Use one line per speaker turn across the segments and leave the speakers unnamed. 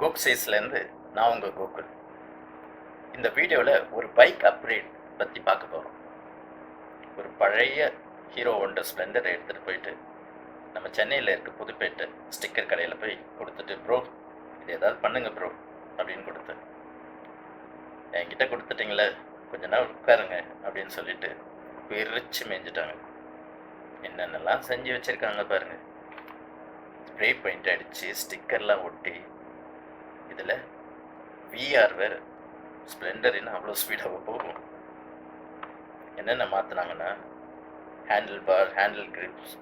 Coke சைஸ்லேருந்து நான் உங்கள் கோகுல். இந்த வீடியோவில் ஒரு பைக் அப்கிரேட் பற்றி பார்க்க போகிறோம். ஒரு பழைய ஹீரோ ஹோண்டா ஸ்ப்ளெண்டரை எடுத்துகிட்டு போயிட்டு நம்ம சென்னையில் இருக்க புதுப்பேட்டை ஸ்டிக்கர் கடையில் போய் கொடுத்துட்டு, ப்ரோ இது ஏதாவது பண்ணுங்க ப்ரோ அப்படின்னு கொடுத்து, என்கிட்ட கொடுத்துட்டிங்களே கொஞ்ச நாள் உட்காருங்க அப்படின்னு சொல்லிட்டு பிரிச்சு மேய்ஞ்சிட்டாங்க. என்னென்னலாம் செஞ்சு வச்சுருக்காங்க பாருங்கள். ஸ்ப்ரே பெயிண்ட் அடித்து ஸ்டிக்கர்லாம் ஒட்டி, இதில் விஆர் வேறு. ஸ்ப்ளெண்டர்னு அவ்வளோ ஸ்பீடாக போகும். என்னென்ன மாற்றினாங்கன்னா, handle bar, handle grips,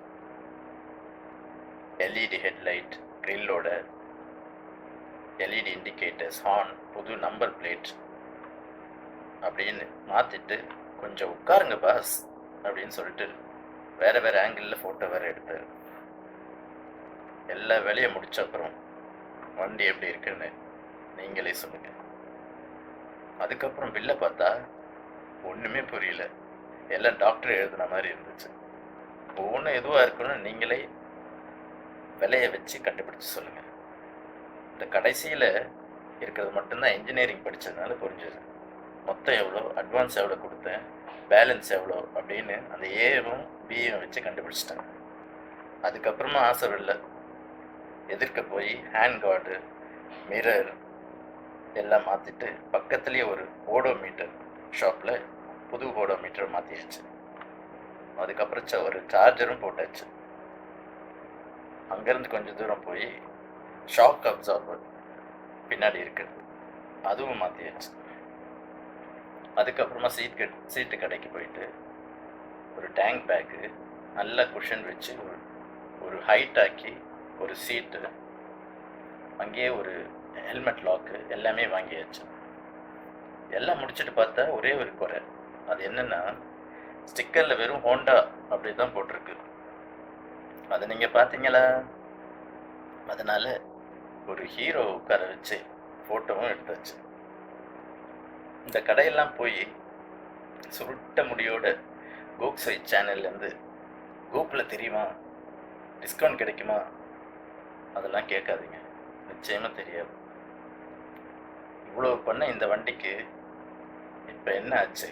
LED headlight, கிரில்லோட எல்இடி இண்டிகேட்டர்ஸ், ஹார்ன், புது நம்பர் பிளேட் அப்படின்னு மாற்றிட்டு, கொஞ்சம் உட்காருங்க பாஸ் அப்படின்னு சொல்லிட்டு வேறு வேறு ஆங்கிளில் ஃபோட்டோ வேறு எடுத்தார். எல்லா வேலையும் முடிச்ச அப்புறம் வண்டி எப்படி இருக்குன்னு நீங்களே சொல்லுங்கள். அதுக்கப்புறம் பில்லை பார்த்தா ஒன்றுமே புரியல. எல்லாம் டாக்டர் எழுதுன மாதிரி இருந்துச்சு. ஒவ்வொன்றும் எதுவாக இருக்குன்னு நீங்களே விலையை வச்சு கண்டுபிடிச்சி சொல்லுங்கள். இந்த கடைசியில் இருக்கிறது மட்டும்தான் இன்ஜினியரிங் படித்ததுனால புரிஞ்சுது. மொத்தம் எவ்வளோ, அட்வான்ஸ் எவ்வளோ கொடுத்தேன், பேலன்ஸ் எவ்வளோ அப்படின்னு அந்த ஏவும் பிஏவும் வச்சு கண்டுபிடிச்சிட்டாங்க. அதுக்கப்புறமா ஆசை இல்லை, எதிர்க்க போய் ஹேண்ட் கார்டு, மிரர் எல்லாம் மாற்றிட்டு பக்கத்துலேயே ஒரு ஓடோமீட்டர் ஷாப்பில் புது ஓடோமீட்டர் மாற்றியாச்சு. அதுக்கப்புறம் ஒரு சார்ஜரும் போட்டாச்சு. அங்கேருந்து கொஞ்சம் தூரம் போய் ஷாக் அப்சார்பர் பின்னாடி இருக்குது, அதுவும் மாற்றியாச்சு. அதுக்கப்புறமா சீட்டு கடைக்கு போயிட்டு ஒரு டேங்க் பேக்கு நல்லா குஷன் வச்சு ஒரு ஹைட் ஆக்கி ஒரு சீட்டு, அங்கேயே ஒரு ஹெல்மெட் லாக்கு எல்லாமே வாங்கியாச்சு. எல்லாம் முடிச்சுட்டு பார்த்தா ஒரே ஒரு குறை. அது என்னென்னா, ஸ்டிக்கரில் வெறும் ஹோண்டா அப்படி தான் போட்டிருக்கு. அதை நீங்கள் பார்த்தீங்களா? அதனால் ஒரு ஹீரோ உட்கார வச்சு ஃபோட்டோவும் எடுத்தாச்சு. இந்த கடையெல்லாம் போய் சுருட்ட முடியோட கோக் சைட் சேனல்லேருந்து கோப்பில் தெரியுமா, டிஸ்கவுண்ட் கிடைக்குமா, அதெல்லாம் கேட்காதீங்க, நிச்சயமாக தெரியாது. இவ்வளோ பண்ண இந்த வண்டிக்கு இப்போ என்ன ஆச்சு?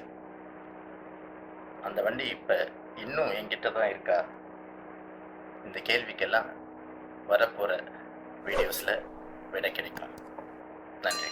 அந்த வண்டி இப்போ இன்னும் என்கிட்ட தான் இருக்கா? இந்த கேள்விக்கெல்லாம் வரப்போகிற வீடியோஸில் விடை கிடைக்கும். நன்றி.